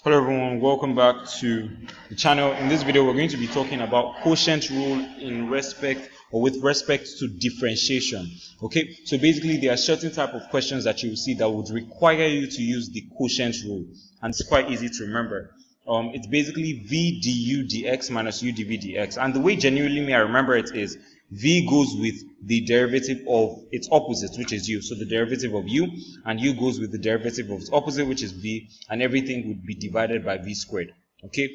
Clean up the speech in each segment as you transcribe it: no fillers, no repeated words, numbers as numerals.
Hello everyone, welcome back to the channel. In this video we're going to be talking about quotient rule in respect or with respect to differentiation. Okay, so basically there are certain type of questions that you will see that would require you to use the quotient rule, and it's quite easy to remember. It's basically v du dx minus u dv dx, and the way genuinely I remember it is v goes with the derivative of its opposite, which is u. So the derivative of u, and u goes with the derivative of its opposite, which is v, and everything would be divided by v squared. Okay,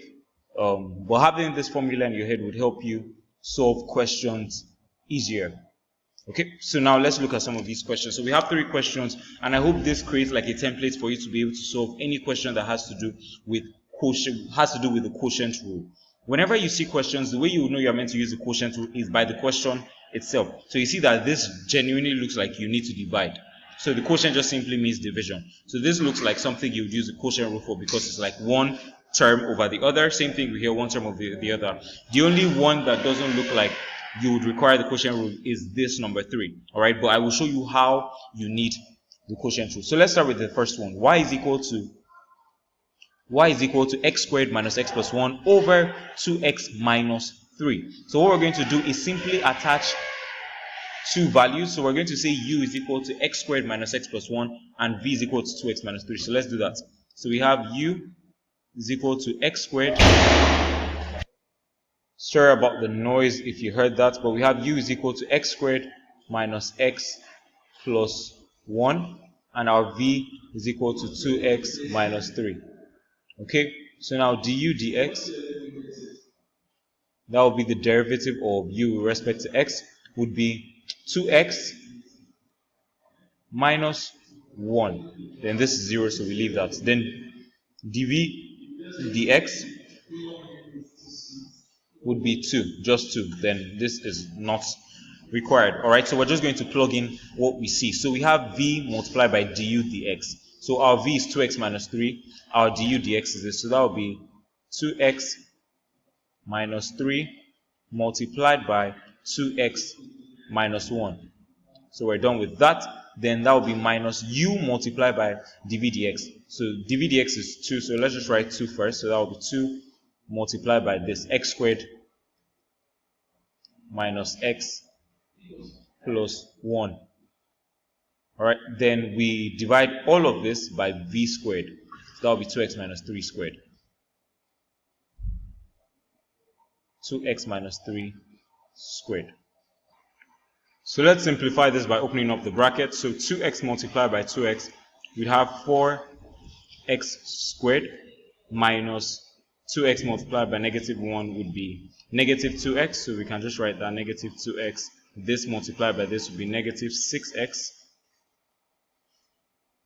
but having this formula in your head would help you solve questions easier. Okay, so now let's look at some of these questions. So we have 3 questions, and I hope this creates like a template for you to be able to solve any question that has to do with the quotient rule. Whenever you see questions, the way you know you're meant to use the quotient rule is by the question itself. So you see that this genuinely looks like you need to divide. So the quotient just simply means division. So this looks like something you would use the quotient rule for because it's like one term over the other. Same thing we hear, one term over the other. The only one that doesn't look like you would require the quotient rule is this number 3. Alright, but I will show you how you need the quotient rule. So let's start with the first one. Y is equal to x squared minus x plus 1 over 2x minus 3. So what we're going to do is simply attach two values. So we're going to say u is equal to x squared minus x plus 1 and v is equal to 2x minus 3. So let's do that. So we have u is equal to x squared. Sorry about the noise if you heard that, but we have u is equal to x squared minus x plus 1, and our v is equal to 2x minus 3. Okay, so now du dx, that will be the derivative of u with respect to x, would be 2x minus 1. Then this is 0, so we leave that. Then dv dx would be 2, just 2. Then this is not required. Alright, so we're just going to plug in what we see. So we have v multiplied by du dx. So our v is 2x minus 3, our du dx is this, so that will be 2x minus 3 multiplied by 2x minus 1. So we're done with that. Then that will be minus u multiplied by dv dx. So dv dx is 2, so let's just write 2 first. So that will be 2 multiplied by this x squared minus x plus 1. Alright, then we divide all of this by v squared. So that will be 2x minus 3 squared. 2x minus 3 squared. So let's simplify this by opening up the bracket. So 2x multiplied by 2x, we have 4x squared minus 2x multiplied by negative 1 would be negative 2x. So we can just write that negative 2x. This multiplied by this would be negative 6x.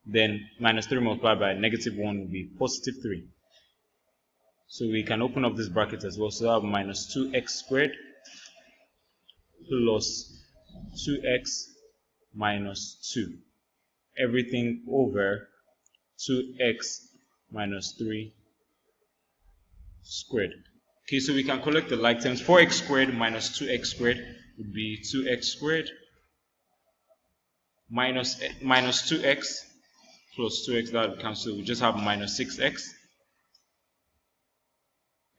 Then minus 3 multiplied by negative 1 will be positive 3. So we can open up this bracket as well. So that will be minus 2x squared plus 2x minus 2. Everything over 2x minus 3 squared. Okay, so we can collect the like terms. 4x squared minus 2x squared would be 2x squared minus 2x plus 2x, that will cancel. We just have minus 6x.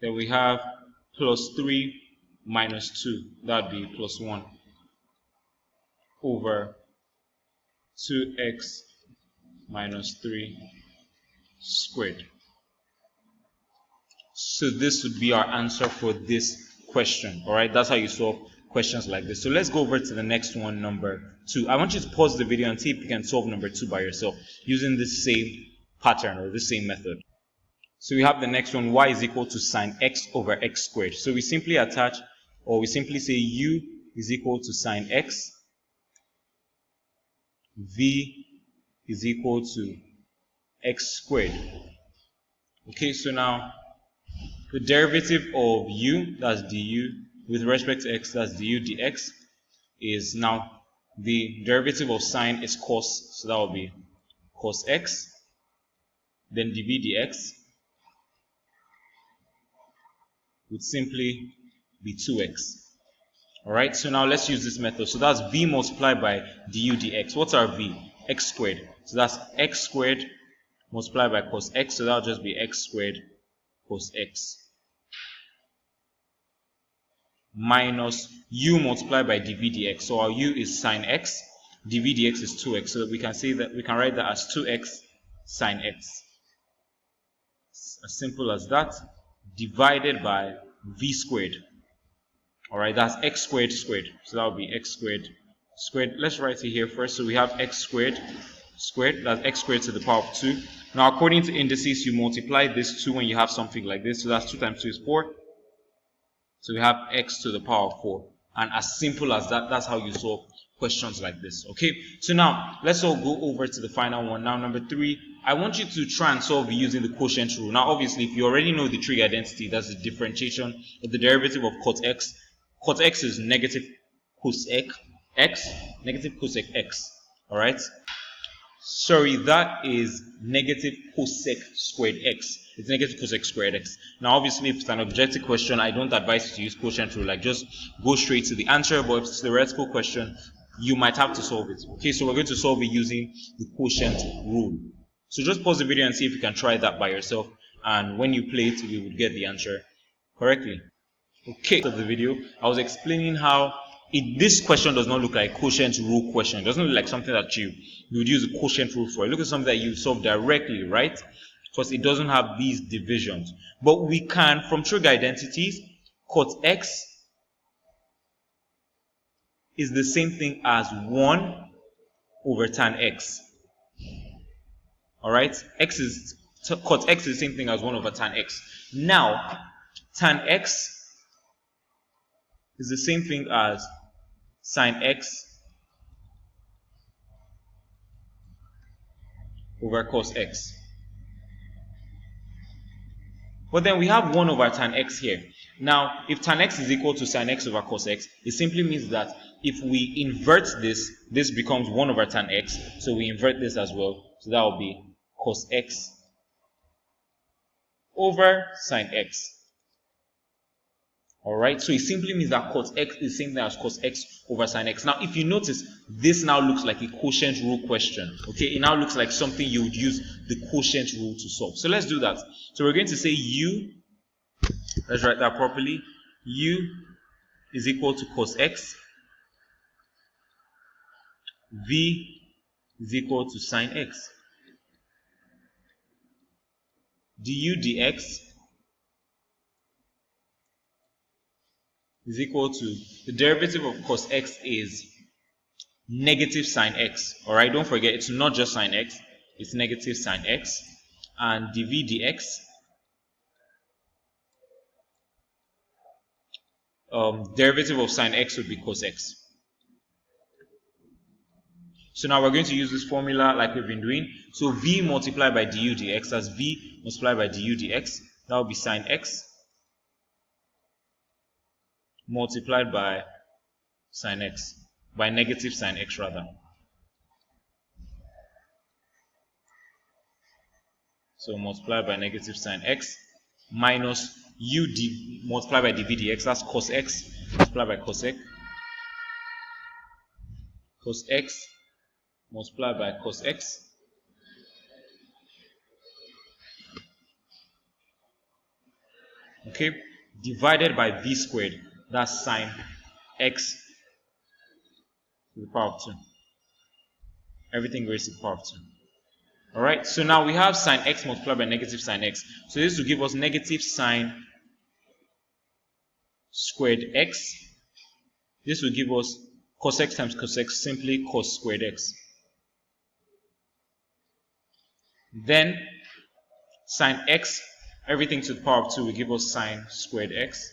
Then we have plus 3 minus 2, that would be plus 1 over 2x minus 3 squared. So this would be our answer for this question. Alright, that's how you solve questions like this. So let's go over to the next one, number 2. I want you to pause the video and see if you can solve number 2 by yourself using the same pattern or the same method. So we have the next one, y is equal to sine x over x squared. So we simply attach, or we simply say u is equal to sine x, v is equal to x squared. Okay, so now the derivative of u, that's du, with respect to x, that's du dx, is now the derivative of sine is cos, so that will be cos x, then dv dx would simply be 2x. Alright, so now let's use this method. So that's v multiplied by du dx. What's our v? X squared. So that's x squared multiplied by cos x, so that'll just be x squared cos x, minus u multiplied by dv dx. So our u is sine x, dv dx is 2x, so we can say that we can write that as 2x sine x. It's as simple as that, divided by v squared. Alright, that's x squared squared, so that will be x squared squared. Let's write it here first. So we have x squared squared, that's x squared to the power of 2. Now according to indices, you multiply this 2 when you have something like this, so that's 2 times 2 is 4. So we have x to the power of 4. And as simple as that, that's how you solve questions like this. Okay, so now let's all go over to the final one. Now number 3, I want you to try and solve using the quotient rule. Now obviously, if you already know the trig identity, that's the differentiation of the derivative of cos x. Cos x is negative cosec x, negative cosec x. Alright, sorry, that is negative cosec squared x. It's negative cosec squared x. Now obviously, if it's an objective question, I don't advise you to use quotient rule, like just go straight to the answer. But if it's a theoretical question, you might have to solve it. Okay, so we're going to solve it using the quotient rule. So just pause the video and see if you can try that by yourself, and when you play it, you would get the answer correctly. Okay, so the video, I was explaining how this question does not look like a quotient rule question. It doesn't look like something that you would use a quotient rule for. It looks like something that you solve directly, right? Because it doesn't have these divisions. But we can, from trig identities, cos x is the same thing as 1 over tan x. Alright? Cos x is the same thing as 1 over tan x. Now, tan x is the same thing as sine x over cos x. But then we have 1 over tan x here. Now, if tan x is equal to sine x over cos x, it simply means that if we invert this, this becomes 1 over tan x. So we invert this as well. So that will be cos x over sine x. Alright, so it simply means that cos x is the same thing as cos x over sine x. Now, if you notice, this now looks like a quotient rule question. Okay, it now looks like something you would use the quotient rule to solve. So let's do that. So we're going to say u, let's write that properly, u is equal to cos x, v is equal to sine x, du dx is equal to, the derivative of cos x is negative sine x. Alright, don't forget, it's not just sine x, it's negative sine x. And dv dx, derivative of sine x would be cos x. So now we're going to use this formula like we've been doing. So v multiplied by du dx, that's v multiplied by du dx, that will be sine x multiplied by sine x, by negative sine x rather. So multiplied by negative sine x minus u multiplied by dv dx, that's cos x multiplied by cos x, cos x multiplied by cos x, okay, divided by v squared, that's sine x to the power of 2. Everything raised to the power of 2. Alright, so now we have sine x multiplied by negative sine x. So this will give us negative sine squared x. This will give us cos x times cos x, simply cos squared x. Then sine x, everything to the power of 2 will give us sine squared x.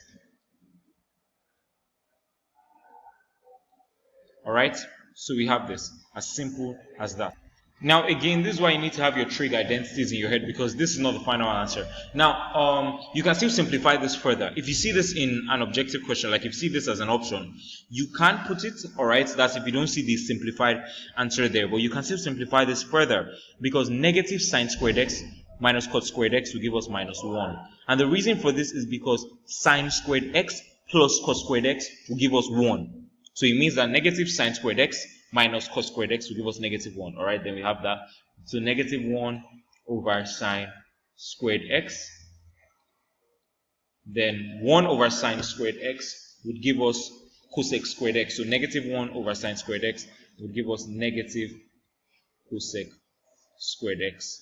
Alright, so we have this, as simple as that. Now again, this is why you need to have your trig identities in your head, because this is not the final answer. Now, you can still simplify this further. If you see this in an objective question, like if you see this as an option, you can put it, alright, that's if you don't see the simplified answer there, but you can still simplify this further, because negative sine squared x minus cos squared x will give us minus 1. And the reason for this is because sine squared x plus cos squared x will give us 1. So it means that negative sine squared x minus cos squared x will give us negative 1. Alright, then we have that. So negative 1 over sine squared x. Then 1 over sine squared x would give us cosec squared x. So negative 1 over sine squared x would give us negative cosec squared x.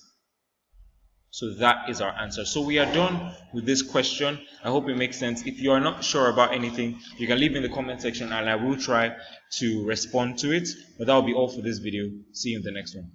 So that is our answer. So we are done with this question. I hope it makes sense. If you are not sure about anything, you can leave in the comment section and I will try to respond to it. But that will be all for this video. See you in the next one.